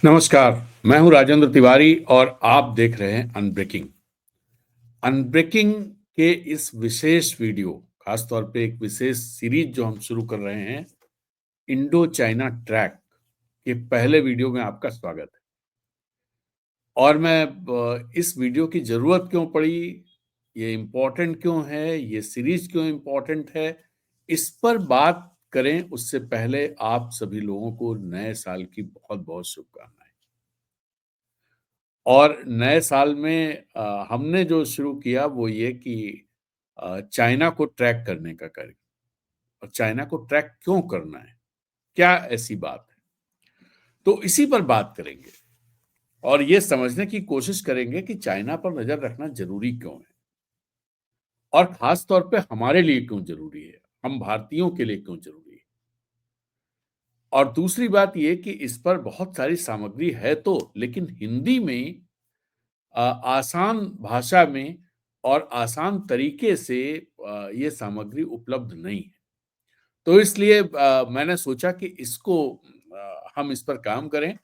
नमस्कार, मैं हूं राजेंद्र तिवारी और आप देख रहे हैं अनब्रेकिंग। अनब्रेकिंग के इस विशेष वीडियो, खास तौर पे एक विशेष सीरीज जो हम शुरू कर रहे हैं, इंडो चाइना ट्रैक के पहले वीडियो में आपका स्वागत है। और इस वीडियो की जरूरत क्यों पड़ी, ये इम्पोर्टेंट क्यों है, ये सीरीज क्यों इम्पोर्टेंट है, इस पर बात करें उससे पहले आप सभी लोगों को नए साल की बहुत बहुत शुभकामनाएं। और नए साल में हमने जो शुरू किया वो ये कि चाइना को ट्रैक करने का करें। और चाइना को ट्रैक क्यों करना है, क्या ऐसी बात है, तो इसी पर बात करेंगे और ये समझने की कोशिश करेंगे कि चाइना पर नजर रखना जरूरी क्यों है और खास तौर पे हमारे लिए क्यों जरूरी है, हम भारतीयों के लिए क्यों जरूरी है। और दूसरी बात ये कि इस पर बहुत सारी सामग्री है तो, लेकिन हिंदी में आसान भाषा में और आसान तरीके से ये सामग्री उपलब्ध नहीं है। तो इसलिए मैंने सोचा कि इसको हम इस पर काम करें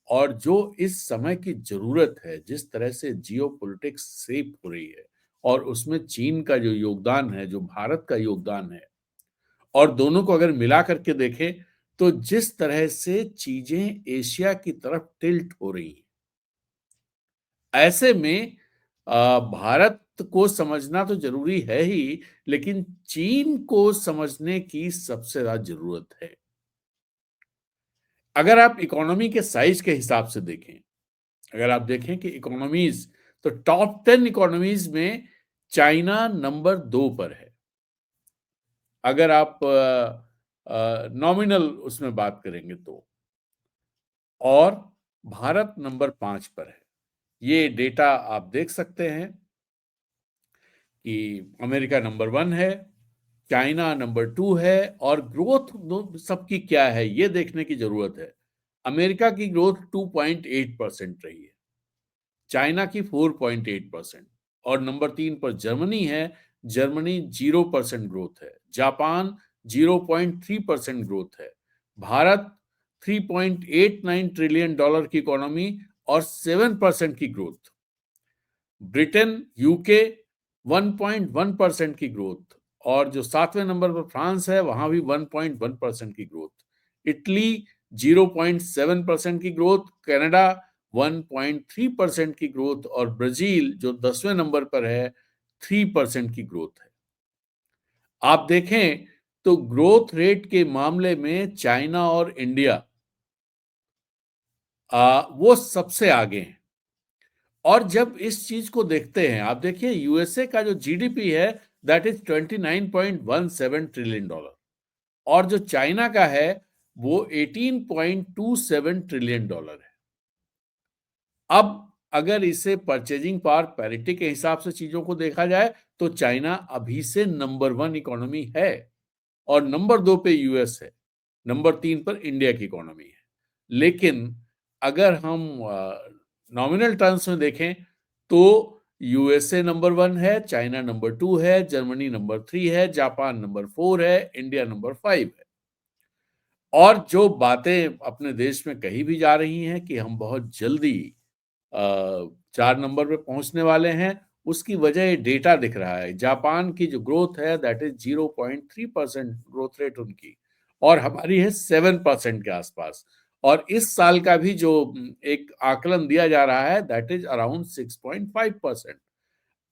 और जो इस समय की जरूरत है, जिस तरह से जियोपॉलिटिक्स शेप हो रही है और उसमें चीन का जो योगदान है, जो भारत का योगदान है, और दोनों को अगर मिला करके देखें तो जिस तरह से चीजें एशिया की तरफ टिल्ट हो रही हैं, ऐसे में भारत को समझना तो जरूरी है ही, लेकिन चीन को समझने की सबसे ज्यादा जरूरत है। अगर आप इकोनॉमी के साइज के हिसाब से देखें, अगर आप देखें कि इकोनॉमीज, तो टॉप 10 इकोनॉमीज में चाइना नंबर 2 पर है। अगर आप नॉमिनल उसमें बात करेंगे तो, और भारत नंबर 5 पर है। ये डेटा आप देख सकते हैं कि अमेरिका नंबर 1 है, चाइना नंबर 2 है, और ग्रोथ सबकी क्या है ये देखने की जरूरत है। अमेरिका की ग्रोथ 2.8% रही है, चाइना की 4.8%, और नंबर 3 पर जर्मनी है। जर्मनी 0% ग्रोथ है, जापान 0.3% ग्रोथ है, भारत 3.89 ट्रिलियन डॉलर की इकोनॉमी और 7% की ग्रोथ, ब्रिटेन यूके 1.1% की ग्रोथ, और जो 7वें नंबर पर फ्रांस है वहां भी 1.1% की ग्रोथ, इटली 0.7% की ग्रोथ, कनाडा 1.3% की ग्रोथ, और ब्राजील जो 10वें नंबर पर है 3% की ग्रोथ है। आप देखें तो ग्रोथ रेट के मामले में चाइना और इंडिया वो सबसे आगे हैं। और जब इस चीज को देखते हैं, आप देखिए यूएसए का जो जीडीपी है दैट इज 29.17 ट्रिलियन डॉलर, और जो चाइना का है वो 18.27 ट्रिलियन डॉलर है। अब अगर इसे परचेजिंग पावर पैरिटी के हिसाब से चीजों को देखा जाए तो चाइना अभी से नंबर 1 इकोनॉमी है, और नंबर 2 पे यूएस है, नंबर 3 पर इंडिया की इकोनॉमी है। लेकिन अगर हम नॉमिनल टर्म्स में देखें तो यूएसए नंबर 1 है, चाइना नंबर 2 है, जर्मनी नंबर 3 है, जापान नंबर 4 है, इंडिया नंबर 5 है। और जो बातें अपने देश में कही भी जा रही हैं कि हम बहुत जल्दी 4 नंबर पे पहुंचने वाले हैं, उसकी वजह ये डेटा दिख रहा है। जापान की जो ग्रोथ है दैट इज 0.3% ग्रोथ रेट उनकी, और हमारी है 7% के आसपास। और इस साल का भी जो एक आकलन दिया जा रहा है दैट इज अराउंड 6.5%,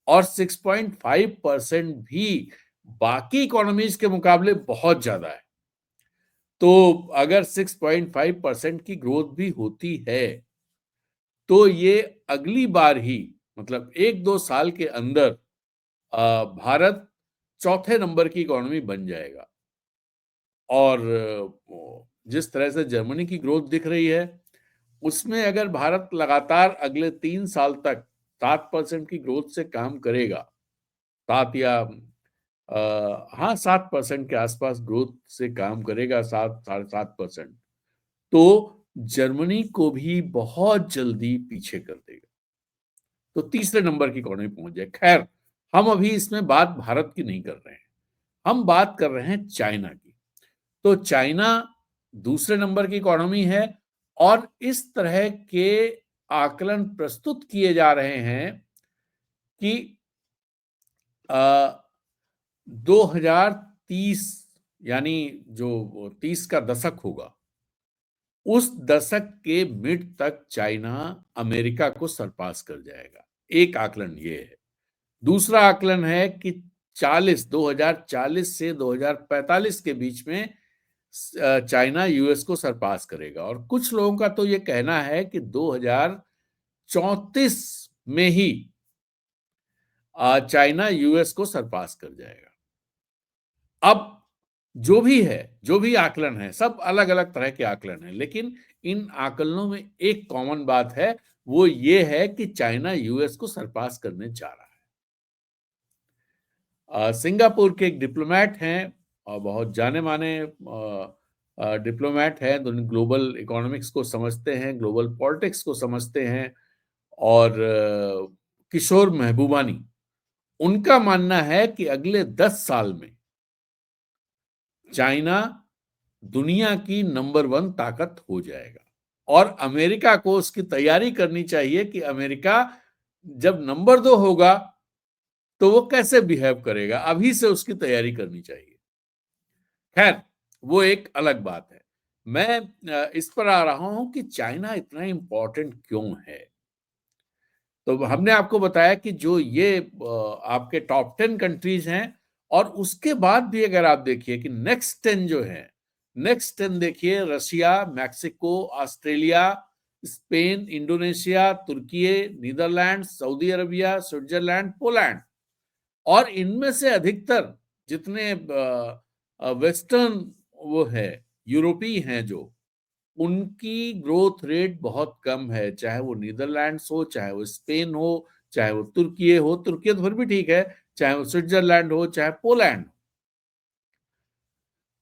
और 6.5% भी बाकी इकोनॉमीज के मुकाबले बहुत ज्यादा है। तो अगर 6.5% की ग्रोथ भी होती है तो ये अगली बार ही, मतलब 1-2 साल के अंदर भारत चौथे नंबर की इकोनॉमी बन जाएगा। और जिस तरह से जर्मनी की ग्रोथ दिख रही है उसमें अगर भारत लगातार अगले 3 साल तक 7% की ग्रोथ से काम करेगा, 7 या हाँ 7% के आसपास ग्रोथ से काम करेगा, 7-7.5%, तो जर्मनी को भी बहुत जल्दी पीछे कर देगा, तो तीसरे नंबर की इकोनॉमी पहुंच जाए। खैर, हम अभी इसमें बात भारत की नहीं कर रहे हैं, हम बात कर रहे हैं चाइना की। तो चाइना दूसरे नंबर की इकोनॉमी है, और इस तरह के आकलन प्रस्तुत किए जा रहे हैं कि 2030 यानी जो 30 का दशक होगा, उस दशक के मिड तक चाइना अमेरिका को सरपास कर जाएगा। एक आकलन ये है। दूसरा आकलन है कि 2040 से 2045 के बीच में चाइना यूएस को सरपास करेगा, और कुछ लोगों का तो ये कहना है कि 2034 में ही चाइना यूएस को सरपास कर जाएगा। अब जो भी है, जो भी आकलन है, सब अलग अलग तरह के आकलन हैं, लेकिन इन आकलनों में एक कॉमन बात है, वो ये है कि चाइना यूएस को सरपास करने जा रहा है। सिंगापुर के एक डिप्लोमेट हैं और बहुत जाने माने डिप्लोमेट हैं, दोनों ग्लोबल इकोनॉमिक्स को समझते हैं, ग्लोबल पॉलिटिक्स को समझते हैं, और किशोर महबूबानी, उनका मानना है कि अगले 10 साल में चाइना दुनिया की नंबर 1 ताकत हो जाएगा, और अमेरिका को उसकी तैयारी करनी चाहिए कि अमेरिका जब नंबर 2 होगा तो वो कैसे बिहेव करेगा, अभी से उसकी तैयारी करनी चाहिए। खैर, वो एक अलग बात है। मैं इस पर आ रहा हूं कि चाइना इतना इंपॉर्टेंट क्यों है। तो हमने आपको बताया कि जो ये आपके टॉप 10 कंट्रीज हैं, और उसके बाद भी अगर आप देखिए कि नेक्स्ट 10 जो है, नेक्स्ट 10 देखिए, Russia, Mexico, Australia, Spain, Indonesia, तुर्की, Netherland, Saudi Arabia, Switzerland, Poland, और इनमें से अधिकतर जितने वेस्टर्न वो है, यूरोपीय हैं, जो उनकी ग्रोथ रेट बहुत कम है, चाहे वो नीदरलैंड्स हो, चाहे वो स्पेन हो, चाहे वो तुर्की हो, तुर्की तो फिर भी ठीक है, चाहे वो स्विट्जरलैंड हो, चाहे पोलैंड।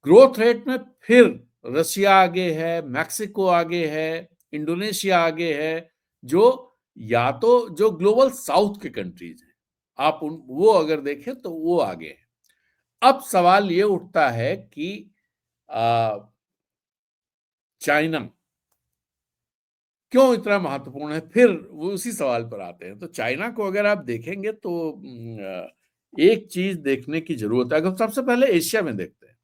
ग्रोथ रेट में फिर रशिया आगे है, मैक्सिको आगे है, इंडोनेशिया आगे है, जो या तो जो ग्लोबल साउथ के कंट्रीज हैं, आप वो अगर देखें तो वो आगे है। अब सवाल ये उठता है कि चाइना क्यों इतना महत्वपूर्ण है। फिर वो उसी सवाल पर आते हैं। तो चाइना को अगर आप देखेंगे तो एक चीज देखने की जरूरत है। अगर सबसे पहले एशिया में देखते हैं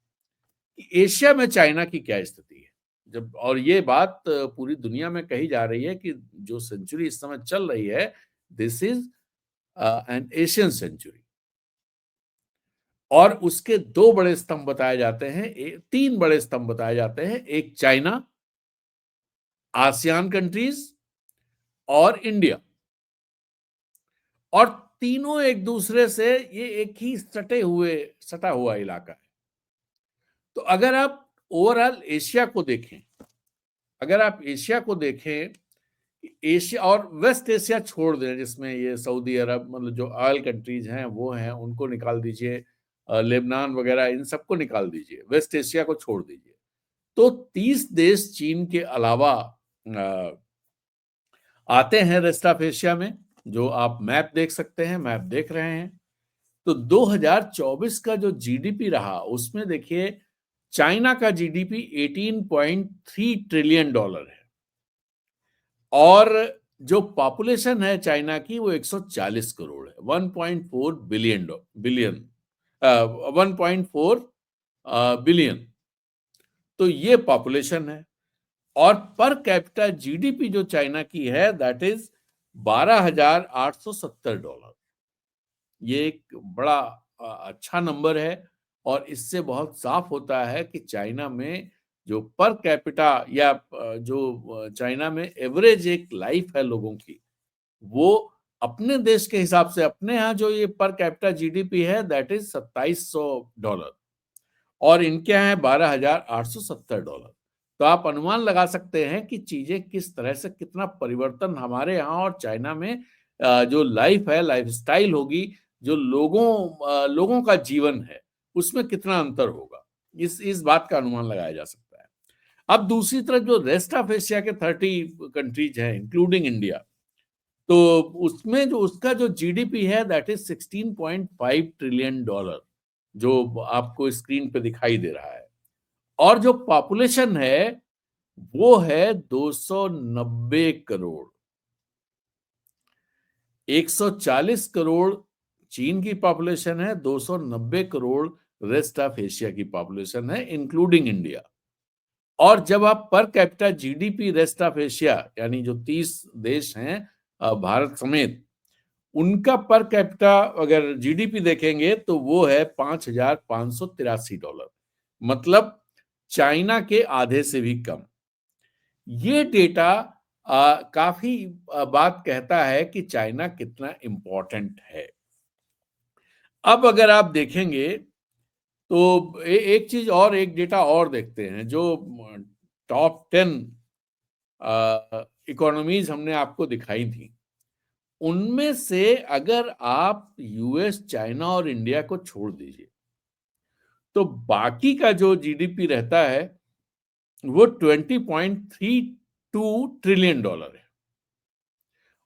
कि एशिया में चाइना की क्या स्थिति है, जब और ये बात पूरी दुनिया में कही जा रही है कि जो सेंचुरी इस समय चल रही है, this is an Asian century, और उसके 2 बड़े स्तंभ बताए जाते हैं, 3 बड़े स्तंभ बताए जाते हैं। एक चाइना, आसियान कंट्रीज और इंडिया, और तीनों एक दूसरे से ये एक ही सटा हुआ इलाका है। तो अगर आप ओवरऑल एशिया को देखें, अगर आप एशिया को देखें, एशिया और वेस्ट एशिया छोड़ दें, जिसमें ये सऊदी अरब, मतलब जो ऑयल कंट्रीज हैं वो हैं, उनको निकाल दीजिए, लेबनान वगैरह, इन सबको निकाल दीजिए, वेस्ट एशिया को छोड़ दीजिए, तो 30 देश चीन के अलावा आते हैं रेस्ट ऑफ एशिया में, जो आप मैप देख सकते हैं, मैप देख रहे हैं। तो 2024 का जो जीडीपी रहा, उसमें देखिए चाइना का जीडीपी 18.3 ट्रिलियन डॉलर है, और जो पॉपुलेशन है चाइना की वो 140 करोड़ है, 1.4 बिलियन बिलियन 1.4 बिलियन। तो ये पॉपुलेशन है, और पर कैपिटा जीडीपी जो चाइना की है, दैट इज $12,870। ये एक बड़ा अच्छा नंबर है, और इससे बहुत साफ होता है कि चाइना में जो पर कैपिटा या जो चाइना में एवरेज एक लाइफ है लोगों की, वो अपने देश के हिसाब से, अपने यहाँ जो ये पर कैपिटा जीडीपी है, दैट इज $2,700, और इनके यहाँ है $12,870। तो आप अनुमान लगा सकते हैं कि चीजें किस तरह से, कितना परिवर्तन हमारे यहाँ और चाइना में जो लाइफ है, लाइफ स्टाइल होगी, जो लोगों का जीवन है, उसमें कितना अंतर होगा, इस बात का अनुमान लगाया जा सकता है। अब दूसरी तरफ जो रेस्ट ऑफ एशिया के 30 कंट्रीज हैं, इंक्लूडिंग इंडिया, तो उसमें जो उसका जो जीडीपी है, दैट इज $16.5 ट्रिलियन, जो आपको स्क्रीन पे दिखाई दे रहा है। और जो पॉपुलेशन है वो है 290 करोड़। 140 करोड़ चीन की पॉपुलेशन है, 290 करोड़ रेस्ट ऑफ एशिया की पॉपुलेशन है, इंक्लूडिंग इंडिया। और जब आप per capita GDP rest of Asia यानी जो 30 देश हैं भारत समेत, उनका पर कैपिटा अगर जीडीपी देखेंगे तो वो है $5,583, मतलब चाइना के आधे से भी कम। ये डेटा काफी बात कहता है कि चाइना कितना इंपॉर्टेंट है। अब अगर आप देखेंगे तो एक चीज और, एक डेटा और देखते हैं। जो टॉप 10 इकोनॉमीज हमने आपको दिखाई थी, उनमें से अगर आप यूएस, चाइना और इंडिया को छोड़ दीजिए तो बाकी का जो जीडीपी रहता है वो $20.32 ट्रिलियन है।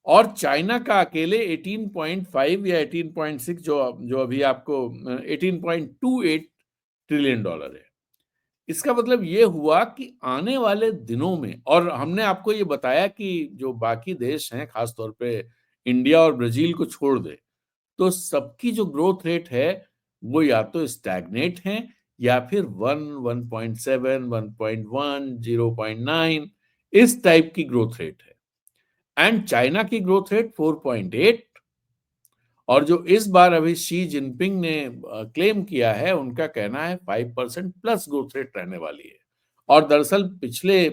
और चाइना का अकेले 18.5 या 18.6, जो अभी आपको $18.28 ट्रिलियन है। इसका मतलब ये हुआ कि आने वाले दिनों में, और हमने आपको ये बताया कि जो बाकी देश हैं, खासतौर पे इंडिया और ब्राजील को छोड़ दे, तो सबकी जो ग्रोथ रेट है वो या तो स्टैग्नेट है या फिर 1, 1.7, 1.1, 0.9 इस टाइप की ग्रोथ रेट है। एंड चाइना की ग्रोथ रेट 4.8, और जो इस बार अभी शी जिनपिंग ने क्लेम किया है, उनका कहना है 5% प्लस ग्रोथ रेट रहने वाली है। और दरअसल पिछले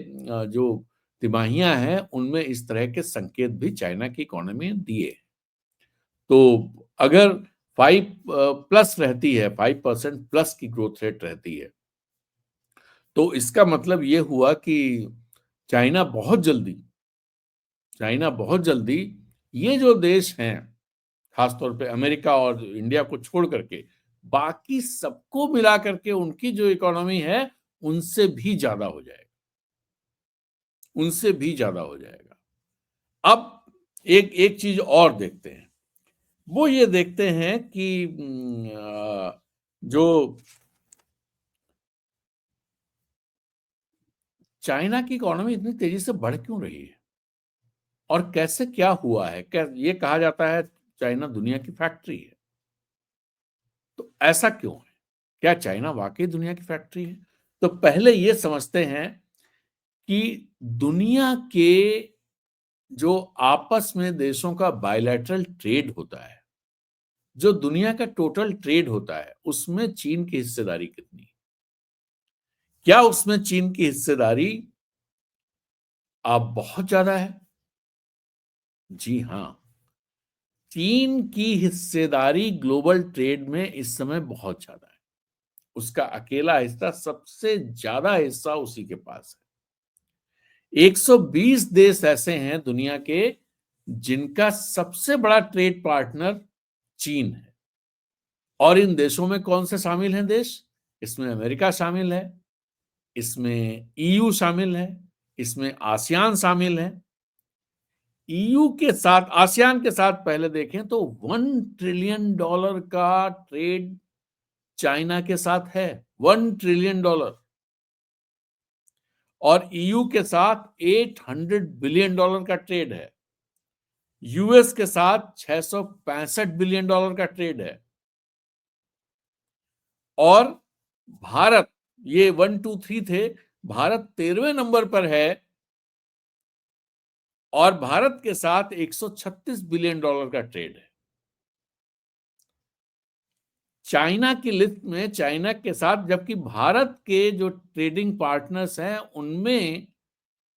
जो तिमाहियां हैं उनमें इस तरह के संकेत भी चाइना की इकोनॉमी ने दिए। तो अगर 5 प्लस रहती है, 5% प्लस की ग्रोथ रेट रहती है, तो इसका मतलब ये हुआ कि चाइना बहुत जल्दी चाइना बहुत जल्दी ये जो देश हैं, खासतौर पे अमेरिका और इंडिया को छोड़ करके बाकी सबको मिला करके उनकी जो इकोनॉमी है उनसे भी ज्यादा हो जाएगा, उनसे भी ज्यादा हो जाएगा। अब एक एक चीज और देखते हैं, वो ये देखते हैं कि जो चाइना की इकोनॉमी इतनी तेजी से बढ़ क्यों रही है और कैसे क्या हुआ है। क्या ये कहा जाता है चाइना दुनिया की फैक्ट्री है, तो ऐसा क्यों है? क्या चाइना वाकई दुनिया की फैक्ट्री है? तो पहले ये समझते हैं कि दुनिया के जो आपस में देशों का बायलैटरल ट्रेड होता है, जो दुनिया का टोटल ट्रेड होता है, उसमें चीन की हिस्सेदारी कितनी है? क्या उसमें चीन की हिस्सेदारी अब बहुत ज्यादा है? जी हां, चीन की हिस्सेदारी ग्लोबल ट्रेड में इस समय बहुत ज्यादा है। उसका अकेला हिस्सा, सबसे ज्यादा हिस्सा उसी के पास है। 120 देश ऐसे हैं दुनिया के जिनका सबसे बड़ा ट्रेड पार्टनर चीन है। और इन देशों में कौन से शामिल हैं देश? इसमें अमेरिका शामिल है, इसमें ईयू शामिल है, इसमें आसियान शामिल है। ईयू के साथ, आसियान के साथ पहले देखें तो $1 ट्रिलियन का ट्रेड चाइना के साथ है। $1 ट्रिलियन। और ईयू के साथ $800 बिलियन का ट्रेड है। यूएस के साथ $665 बिलियन का ट्रेड है। और भारत, ये 1, 2, 3 थे, भारत 13वें नंबर पर है और भारत के साथ $136 बिलियन का ट्रेड है। चाइना की लिस्ट में, चाइना के साथ, जबकि भारत के जो ट्रेडिंग पार्टनर्स हैं उनमें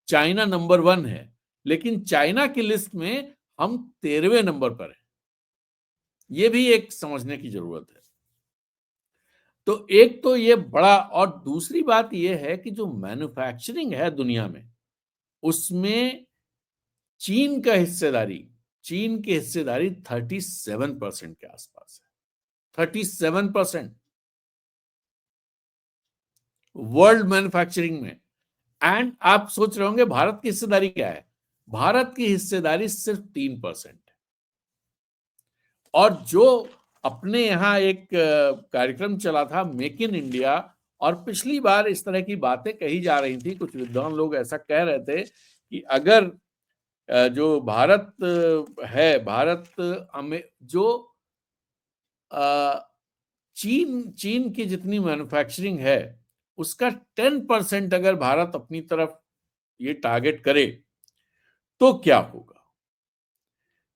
चाइना नंबर 1 है, लेकिन चाइना की लिस्ट में हम 13वें नंबर पर हैं। यह भी एक समझने की जरूरत है। तो एक तो ये बड़ा, और दूसरी बात यह है कि जो मैन्युफैक्चरिंग है दुनिया में, उसमें चीन का हिस्सेदारी, चीन की हिस्सेदारी 37% के आसपास है। 37% वर्ल्ड मैन्युफैक्चरिंग में। एंड आप सोच रहे होंगे भारत की हिस्सेदारी क्या है? भारत की हिस्सेदारी सिर्फ 3% है। और जो अपने यहां एक कार्यक्रम चला था, मेक इन इंडिया, और पिछली बार इस तरह की बातें कही जा रही थी, कुछ विद्वान लोग ऐसा कह रहे थे कि अगर जो भारत है, भारत हमें जो चीन चीन की जितनी मैन्युफैक्चरिंग है, उसका 10% अगर भारत अपनी तरफ ये टारगेट करे तो क्या होगा?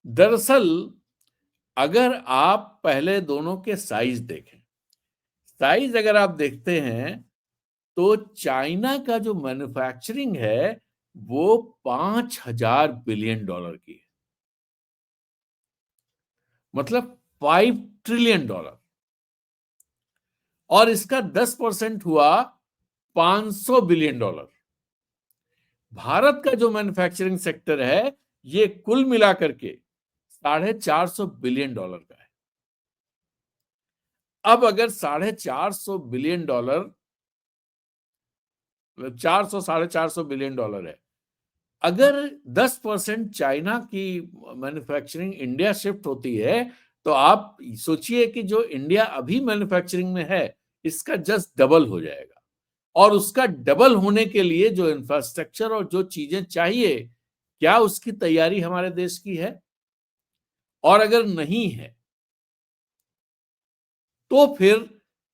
दरअसल अगर आप पहले दोनों के साइज देखें, साइज अगर आप देखते हैं तो चाइना का जो मैन्युफैक्चरिंग है वो 5,000 बिलियन डॉलर की है, मतलब 5 ट्रिलियन डॉलर, और इसका 10% हुआ 500 बिलियन डॉलर। भारत का जो मैन्युफैक्चरिंग सेक्टर है ये कुल मिलाकर के 450 बिलियन डॉलर का है। अब अगर 450 बिलियन डॉलर, 400 450 बिलियन डॉलर है, अगर 10% चाइना की मैन्युफैक्चरिंग इंडिया शिफ्ट होती है तो आप सोचिए कि जो इंडिया अभी मैन्युफैक्चरिंग में है इसका जस्ट डबल हो जाएगा, और उसका डबल होने के लिए जो इंफ्रास्ट्रक्चर और जो चीजें चाहिए, क्या उसकी तैयारी हमारे देश की है? और अगर नहीं है तो फिर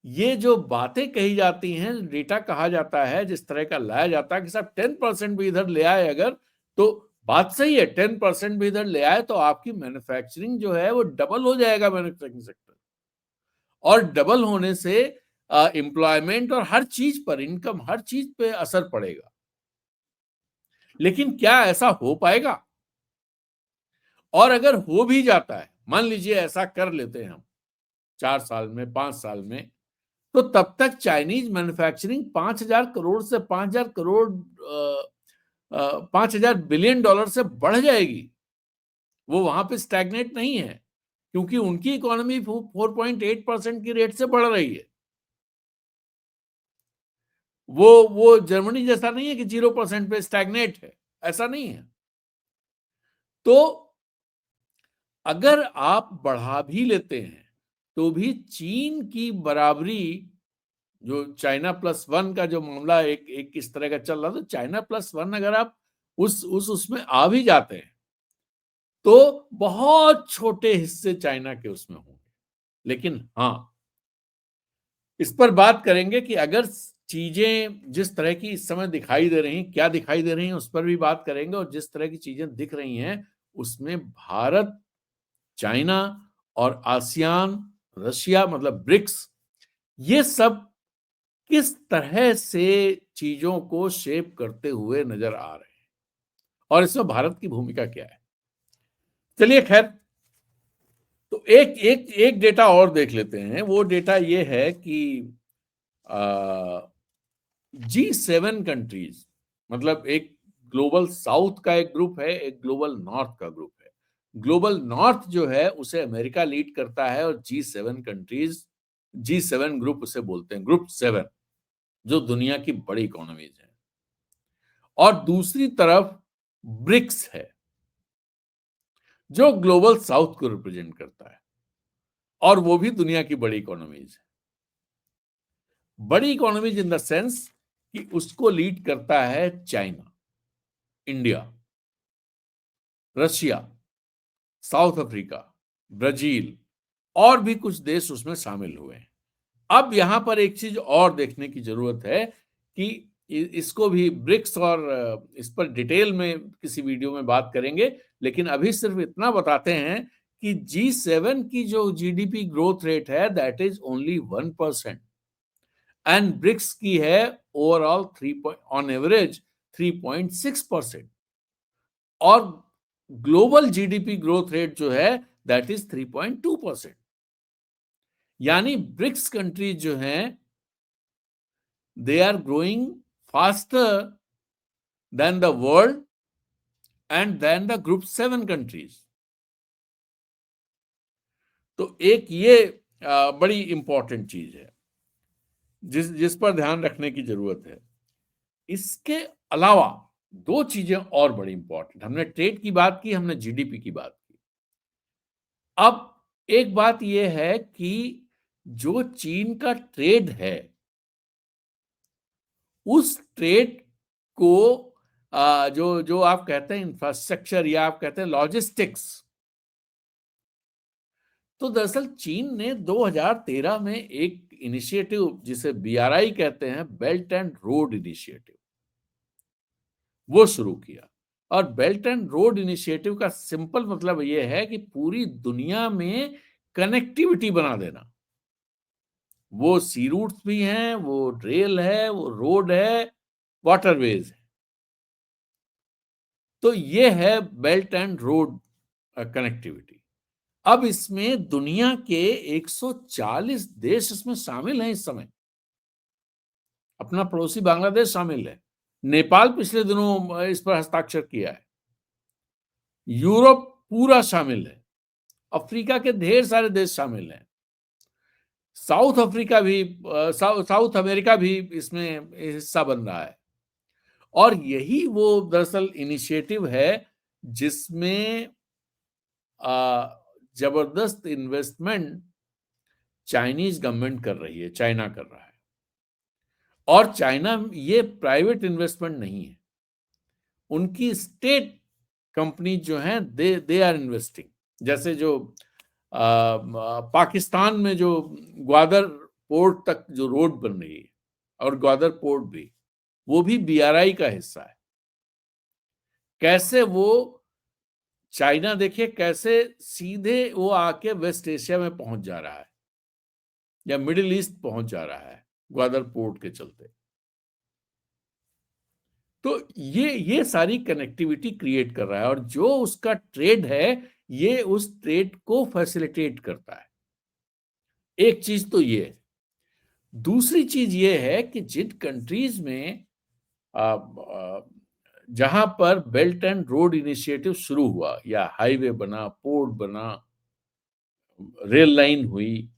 ये जो बातें कही जाती हैं, डेटा कहा जाता है, जिस तरह का लाया जाता है कि साहब 10% भी इधर ले आए अगर, तो बात सही है, 10% भी इधर ले आए तो आपकी मैन्युफैक्चरिंग जो है वो डबल हो जाएगा, मैन्युफैक्चरिंग सेक्टर, और डबल होने से एम्प्लॉयमेंट और हर चीज पर, इनकम, हर चीज पे असर पड़ेगा। लेकिन क्या ऐसा हो पाएगा? और अगर हो भी जाता है, मान लीजिए ऐसा कर लेते हैं हम 4 साल में, 5 साल में, तो तब तक चाइनीज मैन्युफैक्चरिंग 5,000 करोड़ से 5,000 करोड़ 5,000 बिलियन डॉलर से बढ़ जाएगी। वो वहां पे स्टैग्नेट नहीं है, क्योंकि उनकी इकोनॉमी 4.8% की रेट से बढ़ रही है। वो जर्मनी जैसा नहीं है कि 0% पे स्टैग्नेट है, ऐसा नहीं है। तो अगर आप बढ़ा भी लेते हैं तो भी चीन की बराबरी, जो चाइना प्लस वन का जो मामला एक एक इस तरह का चल रहा था, चाइना प्लस वन अगर आप उसमें आ भी जाते हैं तो बहुत छोटे हिस्से चाइना के उसमें होंगे। लेकिन हाँ, इस पर बात करेंगे कि अगर चीजें जिस तरह की इस समय दिखाई दे रही हैं, क्या दिखाई दे रही हैं, उस पर भी बात करेंगे, और जिस तरह की चीजें दिख रही हैं उसमें भारत, चाइना और आसियान, रशिया, मतलब ब्रिक्स, ये सब किस तरह से चीजों को शेप करते हुए नजर आ रहे हैं, और इसमें भारत की भूमिका क्या है। चलिए खैर, तो एक एक एक डेटा और देख लेते हैं। वो डेटा ये है कि G7 कंट्रीज, मतलब एक ग्लोबल साउथ का एक ग्रुप है, एक ग्लोबल नॉर्थ का ग्रुप है। ग्लोबल नॉर्थ जो है उसे अमेरिका लीड करता है, और G7 कंट्रीज, G7 ग्रुप उसे बोलते हैं, ग्रुप 7, जो दुनिया की बड़ी इकोनॉमीज है। और दूसरी तरफ ब्रिक्स है, जो ग्लोबल साउथ को रिप्रेजेंट करता है, और वो भी दुनिया की बड़ी इकोनॉमीज है। बड़ी इकोनॉमीज इन द सेंस कि उसको लीड करता है China, India, Russia, south Africa, Brazil, और भी कुछ देश उसमें शामिल हुए हैं। अब यहां पर एक चीज और देखने की जरूरत है कि इसको भी ब्रिक्स, और इस पर डिटेल में किसी वीडियो में बात करेंगे, लेकिन अभी सिर्फ इतना बताते हैं कि G7 की जो जीडीपी ग्रोथ रेट है that is only 1%, and BRICS की है ओवरऑल 3 ऑन एवरेज 3.6%, और ग्लोबल जीडीपी ग्रोथ रेट जो है दैट इज 3.2%। यानी ब्रिक्स कंट्रीज जो हैं they are growing faster than the world and than the group 7 countries. तो एक ये बड़ी इंपॉर्टेंट चीज है जिस जिस पर ध्यान रखने की जरूरत है। इसके अलावा दो चीजें और बड़ी इंपॉर्टेंट, हमने ट्रेड की बात की, हमने जीडीपी की बात की। अब एक बात यह है कि जो चीन का ट्रेड है उस ट्रेड को जो जो आप कहते हैं इंफ्रास्ट्रक्चर या आप कहते हैं लॉजिस्टिक्स, तो दरअसल चीन ने 2013 में एक इनिशिएटिव जिसे बीआरआई कहते हैं, बेल्ट एंड रोड इनिशिएटिव, वो शुरू किया। और बेल्ट एंड रोड इनिशिएटिव का सिंपल मतलब ये है कि पूरी दुनिया में कनेक्टिविटी बना देना। वो सी रूट्स भी हैं, वो रेल है, वो रोड है, वाटरवेज है। तो ये है बेल्ट एंड रोड कनेक्टिविटी। अब इसमें दुनिया के 140 देश इसमें शामिल हैं इस समय। अपना पड़ोसी बांग्लादेश शामिल है। नेपाल पिछले दिनों इस पर हस्ताक्षर किया है। यूरोप पूरा शामिल है। अफ्रीका के ढेर सारे देश शामिल हैं। साउथ अफ्रीका भी साउथ अमेरिका भी इसमें हिस्सा बन रहा है। और यही वो दरअसल इनिशिएटिव है जिसमें जबरदस्त इन्वेस्टमेंट चाइनीज गवर्नमेंट कर रही है, चाइना कर रहा है। और चाइना ये प्राइवेट इन्वेस्टमेंट नहीं है, उनकी स्टेट कंपनी जो है दे आर इन्वेस्टिंग। जैसे जो पाकिस्तान में जो ग्वादर पोर्ट तक जो रोड बन रही है, और ग्वादर पोर्ट भी, वो भी बीआरआई का हिस्सा है। कैसे वो चाइना देखिए कैसे सीधे वो आके वेस्ट एशिया में पहुंच जा रहा है या मिडिल ईस्ट पहुंच जा रहा है ग्वादर पोर्ट के चलते। तो ये सारी कनेक्टिविटी क्रिएट कर रहा है, और जो उसका ट्रेड है ये उस ट्रेड को फैसिलिटेट करता है। एक चीज तो ये है। दूसरी चीज ये है कि जिन कंट्रीज में जहां पर बेल्ट एंड रोड इनिशिएटिव शुरू हुआ या हाईवे बना, पोर्ट बना, रेल लाइन हुई,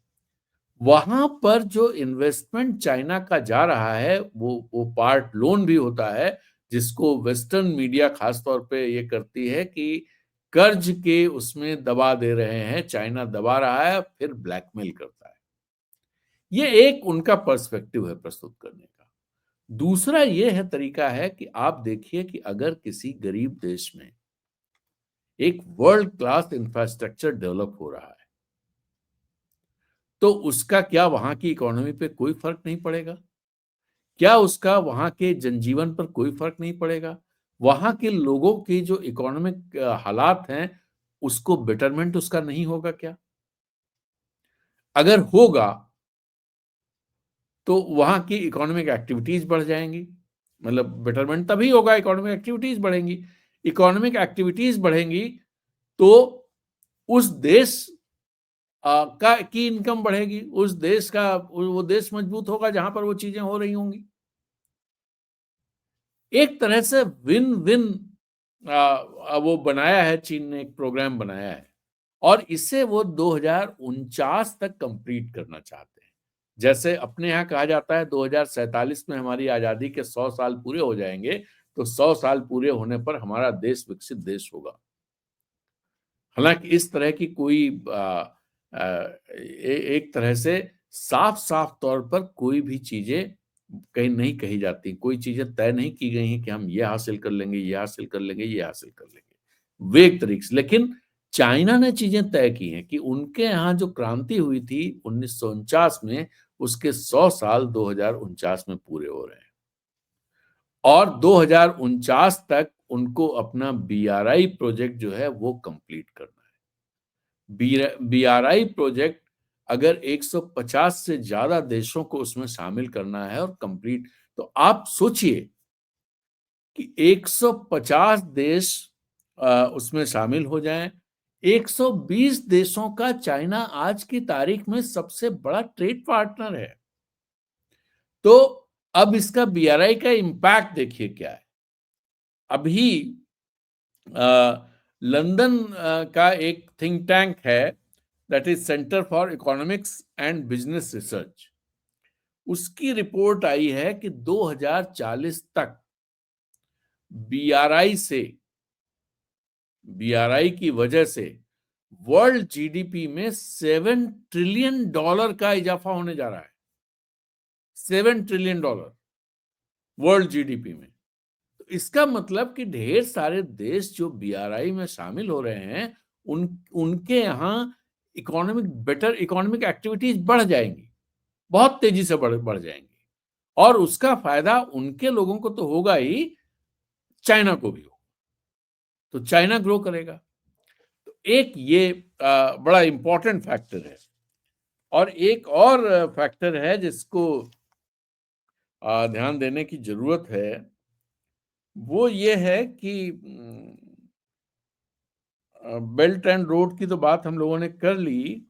वहां पर जो इन्वेस्टमेंट चाइना का जा रहा है वो पार्ट लोन भी होता है, जिसको वेस्टर्न मीडिया खासतौर पे ये करती है कि कर्ज के उसमें दबा दे रहे हैं, चाइना दबा रहा है, फिर ब्लैकमेल करता है। ये एक उनका पर्सपेक्टिव है प्रस्तुत करने का। दूसरा ये है तरीका है कि आप देखिए कि अगर किसी गरीब देश में एक वर्ल्ड क्लास इंफ्रास्ट्रक्चर डेवलप हो रहा है, तो उसका क्या वहां की इकोनॉमी पे कोई फर्क नहीं पड़ेगा? क्या उसका वहां के जनजीवन पर कोई फर्क नहीं पड़ेगा? वहां के लोगों की जो इकोनॉमिक हालात हैं, उसको बेटरमेंट उसका नहीं होगा क्या? अगर होगा तो वहां की इकोनॉमिक एक्टिविटीज बढ़ जाएंगी। मतलब बेटरमेंट तभी होगा, इकोनॉमिक एक्टिविटीज बढ़ेंगी। इकोनॉमिक एक्टिविटीज बढ़ेंगी तो उस देश का की इनकम बढ़ेगी, उस देश का वो देश मजबूत होगा जहां पर वो चीजें हो रही होंगी। एक तरह से विन विन वो बनाया है, चीन ने एक प्रोग्राम बनाया है, और इसे वो 2049 तक कंप्लीट करना चाहते हैं। जैसे अपने यहाँ कहा जाता है 2047 में हमारी आजादी के 100 साल पूरे हो जाएंगे, तो 100 साल पूरे होने पर हमारा देश विकसित देश होगा। हालांकि इस तरह की कोई एक तरह से साफ साफ तौर पर कोई भी चीजें कहीं नहीं कही जाती, कोई चीजें तय नहीं की गई हैं कि हम ये हासिल कर लेंगे, ये हासिल कर लेंगे, ये हासिल कर लेंगे वेग तरीके से। लेकिन चाइना ने चीजें तय की हैं कि उनके यहाँ जो क्रांति हुई थी 1949 में, उसके 100 साल 2049 में पूरे हो रहे हैं, और 2049 तक उनको अपना बीआरआई प्रोजेक्ट जो है वो कंप्लीट करना है। बीआरआई प्रोजेक्ट अगर 150 से ज्यादा देशों को उसमें शामिल करना है और कंप्लीट, तो आप सोचिए कि 150 देश उसमें शामिल हो जाएं। 120 देशों का चाइना आज की तारीख में सबसे बड़ा ट्रेड पार्टनर है। तो अब इसका बीआरआई का इंपैक्ट देखिए क्या है। अभी लंदन का एक थिंक टैंक है, that is centre for economics and business research. उसकी रिपोर्ट आई है कि 2040 तक बीआरआई की वजह से वर्ल्ड जीडीपी में $7 ट्रिलियन का इजाफा होने जा रहा है। $7 ट्रिलियन। वर्ल्ड जीडीपी में। तो इसका मतलब कि ढेर सारे देश जो बीआरआई में शामिल हो रहे हैं, उनके यहाँ इकोनॉमिक एक्टिविटीज बढ़ जाएंगी, बहुत तेजी से बढ़ जाएंगी, और उसका फायदा उनके लोगों को तो होगा ही, चाइना को भी होगा। तो चाइना ग्रो करेगा। तो एक ये बड़ा इंपॉर्टेंट फैक्टर है। और एक और फैक्टर है जिसको ध्यान देने की जरूरत है, वो ये है कि बेल्ट एंड रोड की तो बात हम लोगों ने कर ली।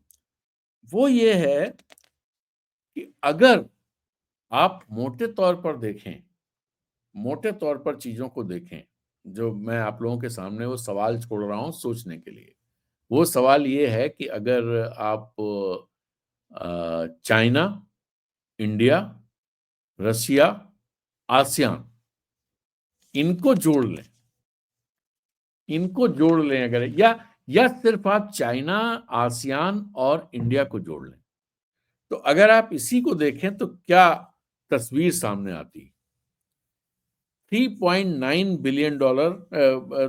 वो ये है कि अगर आप मोटे तौर पर देखें, मोटे तौर पर चीजों को देखें, जो मैं आप लोगों के सामने वो सवाल छोड़ रहा हूं सोचने के लिए। वो सवाल ये है कि अगर आप चाइना, इंडिया, रशिया, आसियान, इनको जोड़ लें, इनको जोड़ लें अगर, या सिर्फ आप चाइना, आसियान और इंडिया को जोड़ लें, तो अगर आप इसी को देखें तो क्या तस्वीर सामने आती? 3.9 बिलियन डॉलर,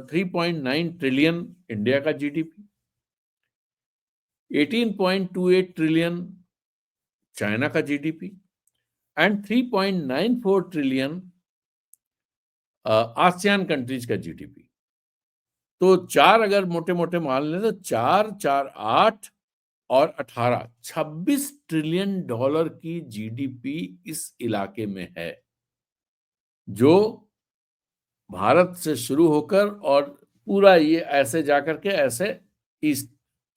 3.9 ट्रिलियन इंडिया का जीडीपी, 18.28 ट्रिलियन चाइना का GDP, and 3.94 trillion ASEAN countries का जीडीपी। तो चार अगर मोटे मोटे मान लें तो 4, 4, 8 और 18, 26 ट्रिलियन डॉलर की जीडीपी इस इलाके में है, जो भारत से शुरू होकर और पूरा ये ऐसे जाकर के ऐसे ईस्ट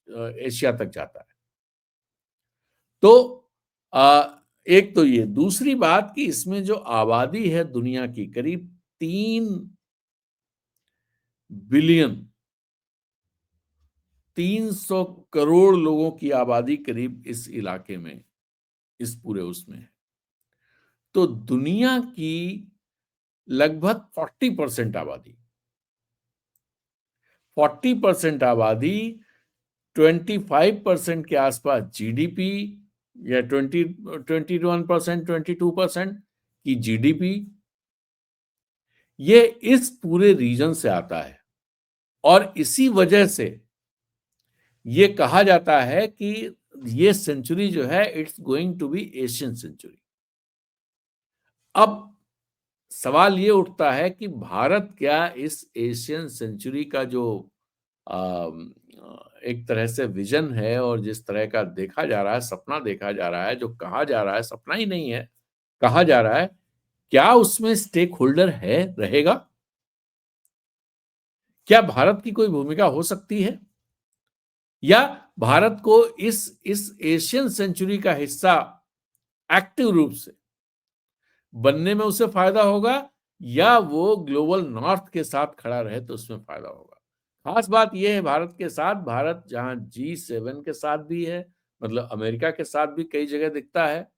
एशिया तक जाता है। तो एक तो ये, दूसरी बात कि इसमें जो आबादी है दुनिया की, करीब 3 बिलियन, 300 करोड़ लोगों की आबादी करीब इस इलाके में, इस पूरे उसमें है। तो दुनिया की लगभग 40% आबादी, 40% आबादी, 25% के आसपास जीडीपी, या 21%, 22% की जीडीपी, ये इस पूरे रीजन से आता है। और इसी वजह से ये कहा जाता है कि ये सेंचुरी जो है, it's going to be Asian century. अब सवाल ये उठता है कि भारत क्या इस एशियन सेंचुरी का जो एक तरह से विजन है, और जिस तरह का देखा जा रहा है, सपना देखा जा रहा है, जो कहा जा रहा है, सपना ही नहीं है, कहा जा रहा है, क्या उसमें स्टेक होल्डर है, रहेगा? क्या भारत की कोई भूमिका हो सकती है, या भारत को इस एशियन सेंचुरी का हिस्सा एक्टिव रूप से बनने में उसे फायदा होगा, या वो ग्लोबल नॉर्थ के साथ खड़ा रहे तो उसमें फायदा होगा? खास बात यह है भारत के साथ, भारत जहां G7 के साथ भी है, मतलब अमेरिका के साथ भी कई जगह दिखता है,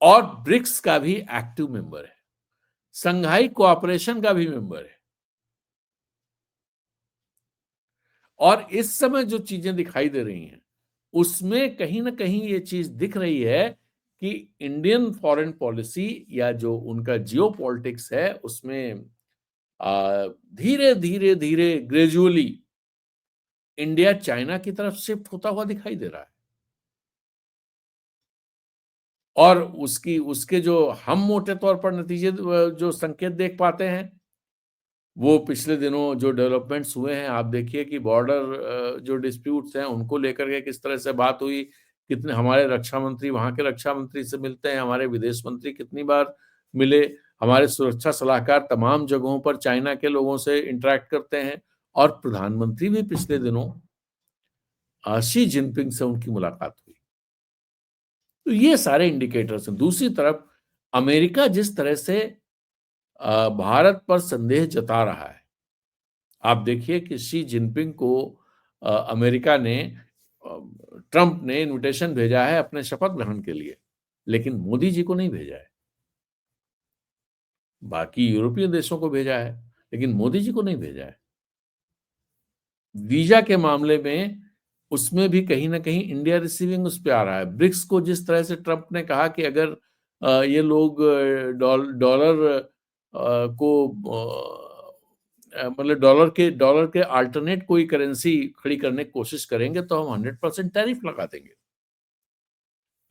और ब्रिक्स का भी एक्टिव मेंबर है, संघाई कोऑपरेशन का भी मेंबर है। और इस समय जो चीजें दिखाई दे रही हैं, उसमें कहीं ना कहीं ये चीज दिख रही है कि इंडियन फॉरेन पॉलिसी, या जो उनका जियो पॉलिटिक्स है, उसमें धीरे धीरे धीरे ग्रेजुअली इंडिया चाइना की तरफ शिफ्ट होता हुआ दिखाई दे रहा है। और उसके जो हम मोटे तौर पर नतीजे, जो संकेत देख पाते हैं, वो पिछले दिनों जो डेवलपमेंट्स हुए हैं, आप देखिए कि बॉर्डर जो डिस्प्यूट्स हैं उनको लेकर के किस तरह से बात हुई, कितने हमारे रक्षा मंत्री वहां के रक्षा मंत्री से मिलते हैं, हमारे विदेश मंत्री कितनी बार मिले, हमारे सुरक्षा सलाहकार तमाम जगहों पर चाइना के लोगों से इंटरेक्ट करते हैं, और प्रधानमंत्री भी पिछले दिनों शी जिनपिंग से उनकी मुलाकात हुई। तो ये सारे इंडिकेटर्स हैं। दूसरी तरफ अमेरिका जिस तरह से भारत पर संदेह जता रहा है, आप देखिए कि शी जिनपिंग को अमेरिका ने, ट्रंप ने इनविटेशन भेजा है अपने शपथ ग्रहण के लिए, लेकिन मोदी जी को नहीं भेजा है। बाकी यूरोपीय देशों को भेजा है, लेकिन मोदी जी को नहीं भेजा है। वीजा के मामले में उसमें भी कहीं ना कहीं इंडिया रिसीविंग उस पे आ रहा है। ब्रिक्स को जिस तरह से ट्रंप ने कहा कि अगर ये लोग डॉलर को मतलब डॉलर के अल्टरनेट कोई करेंसी खड़ी करने की कोशिश करेंगे तो हम 100% टैरिफ लगा देंगे।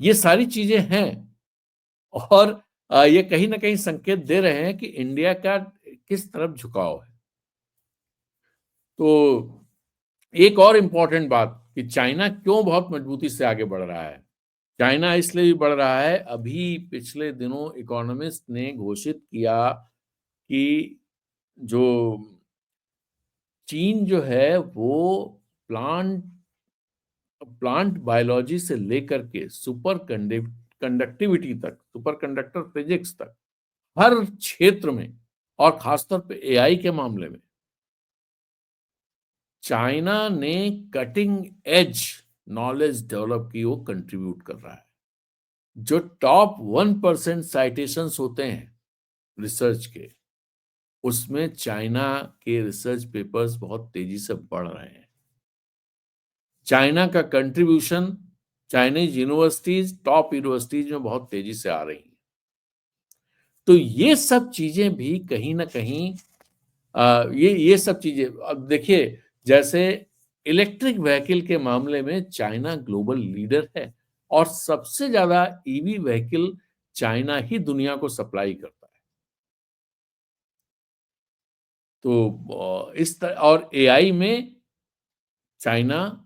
ये सारी चीजें हैं और ये कहीं न कहीं संकेत दे रहे हैं कि इंडिया का किस तरफ झुकाव है। तो एक और इम्पोर्टेंट बात कि चाइना क्यों बहुत मजबूती से आगे बढ़ रहा है। चाइना इसलिए भी बढ़ रहा है, अभी पिछले दिनों इकोनॉमिस्ट ने घोषित किया कि जो चीन जो है वो प्लांट प्लांट बायोलॉजी से लेकर के कंडक्टिविटी तक, सुपर कंडक्टर फिजिक्स तक, हर क्षेत्र में और खासतौर पे एआई के मामले में चाइना ने कटिंग एज नॉलेज डेवलप की, वो कंट्रीब्यूट कर रहा है। जो टॉप 1% साइटेशंस होते हैं रिसर्च के, उसमें चाइना के रिसर्च पेपर्स बहुत तेजी से बढ़ रहे हैं। चाइना का contribution Chinese universities, top universities में बहुत तेजी से आ रही हैं। तो ये सब चीजें भी कहीं ना कहीं ये सब चीजें, अब देखिए जैसे इलेक्ट्रिक व्हीकल के मामले में चाइना ग्लोबल लीडर है और सबसे ज्यादा ईवी व्हीकल चाइना ही दुनिया को सप्लाई करता है। तो इस तरह और एआई में चाइना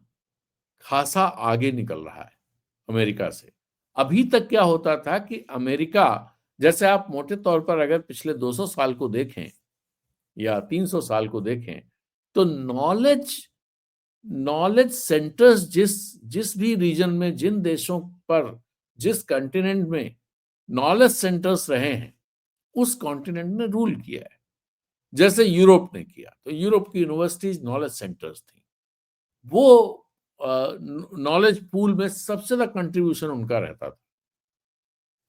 खासा आगे निकल रहा है अमेरिका से। अभी तक क्या होता था कि अमेरिका, जैसे आप मोटे तौर पर अगर पिछले 200 साल को देखें या 300 साल को देखें, तो नॉलेज नॉलेज सेंटर्स जिस जिस भी रीजन में, जिन देशों पर, जिस कॉन्टिनेंट में नॉलेज सेंटर्स रहे हैं, उस कॉन्टिनेंट ने रूल किया है। जैसे यूरोप ने किया, तो यूरोप की यूनिवर्सिटीज नॉलेज सेंटर्स थी। वो नॉलेज पूल में सबसे ज्यादा कंट्रीब्यूशन उनका रहता था।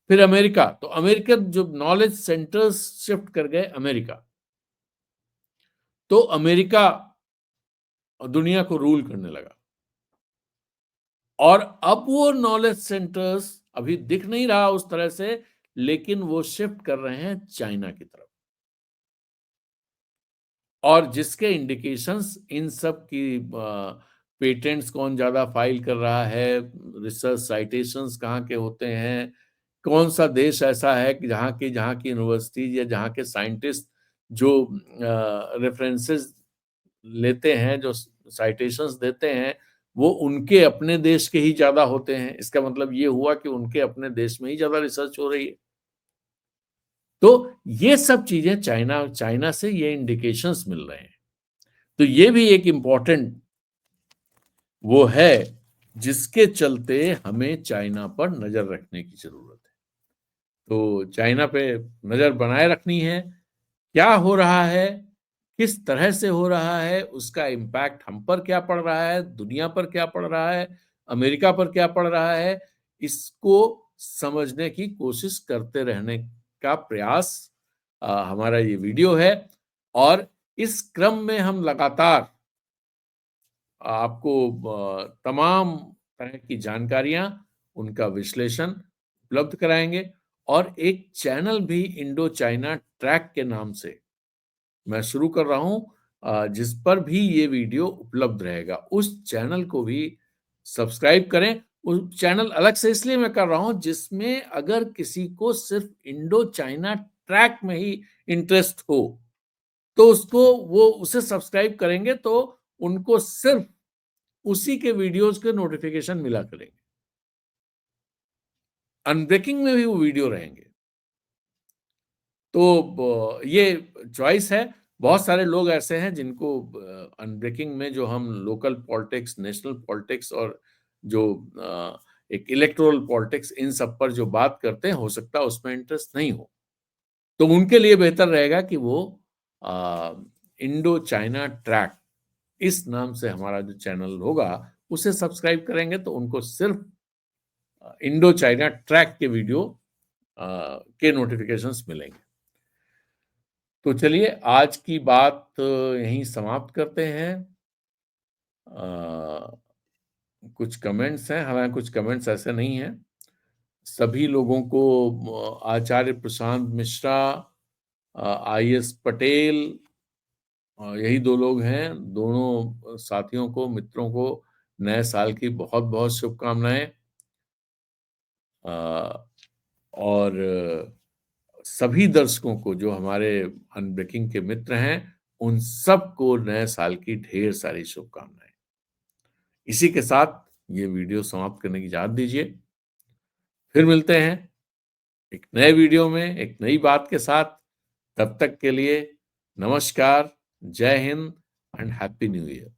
फिर अमेरिका, तो अमेरिका जो नॉलेज सेंटर्स शिफ्ट कर गए अमेरिका, तो अमेरिका दुनिया को रूल करने लगा। और अब वो नॉलेज सेंटर्स अभी दिख नहीं रहा उस तरह से, लेकिन वो शिफ्ट कर रहे हैं चाइना की तरफ। और जिसके इंडिकेशंस इन सब की, पेटेंट्स कौन ज्यादा फाइल कर रहा है, रिसर्च साइटेशंस कहाँ के होते हैं, कौन सा देश ऐसा है कि जहाँ की यूनिवर्सिटीज या जहाँ के साइंटिस्ट जो रेफरेंसेस लेते हैं, जो साइटेशंस देते हैं, वो उनके अपने देश के ही ज्यादा होते हैं। इसका मतलब ये हुआ कि उनके अपने देश में ही ज्यादा रिसर्च हो रही है। तो ये सब चीजें चाइना चाइना से ये इंडिकेशंस मिल रहे हैं। तो ये भी एक इम्पोर्टेंट वो है जिसके चलते हमें चाइना पर नजर रखने की जरूरत है। तो चाइना पे नजर बनाए रखनी है। क्या हो रहा है, किस तरह से हो रहा है, उसका इम्पैक्ट हम पर क्या पड़ रहा है, दुनिया पर क्या पड़ रहा है, अमेरिका पर क्या पड़ रहा है, इसको समझने की कोशिश करते रहने का प्रयास हमारा ये वीडियो है। और इस क्रम में हम लगातार आपको तमाम तरह की जानकारियां, उनका विश्लेषण उपलब्ध कराएंगे। और एक चैनल भी इंडो चाइना ट्रैक के नाम से मैं शुरू कर रहा हूं, जिस पर भी ये वीडियो उपलब्ध रहेगा। उस चैनल को भी सब्सक्राइब करें। उस चैनल अलग से इसलिए मैं कर रहा हूं, जिसमें अगर किसी को सिर्फ इंडो चाइना ट्रैक में ही इंटरेस्ट हो, तो उसको वो उसे सब्सक्राइब करेंगे तो उनको सिर्फ उसी के वीडियोस के नोटिफिकेशन मिला करेंगे। अनब्रेकिंग में भी वो वीडियो रहेंगे। तो ये चॉइस है। बहुत सारे लोग ऐसे हैं जिनको अनब्रेकिंग में जो हम लोकल पॉलिटिक्स, नेशनल पॉलिटिक्स और जो एक इलेक्टोरल पॉलिटिक्स, इन सब पर जो बात करते हैं, हो सकता है उसमें इंटरेस्ट नहीं हो। तो उनके लिए बेहतर रहेगा कि वो इंडो चाइना ट्रैक, इस नाम से हमारा जो चैनल होगा, उसे सब्सक्राइब करेंगे तो उनको सिर्फ इंडो चाइना ट्रैक के वीडियो के नोटिफिकेशंस मिलेंगे। तो चलिए आज की बात यहीं समाप्त करते हैं। कुछ कमेंट्स हैं, हालांकि कुछ कमेंट्स ऐसे नहीं हैं। सभी लोगों को आचार्य प्रशांत मिश्रा, आईएस पटेल, यही 2 लोग हैं, दोनों साथियों को, मित्रों को नए साल की बहुत-बहुत शुभकामनाएँ। और सभी दर्शकों को जो हमारे अनब्रेकिंग के मित्र हैं, उन सबको नए साल की ढेर सारी शुभकामनाएँ। इसी के साथ ये वीडियो समाप्त करने की इजाज़त दीजिए। फिर मिलते हैं एक नए वीडियो में, एक नई बात के साथ। तब तक के लिए नमस्कार, जय Hind and happy new year.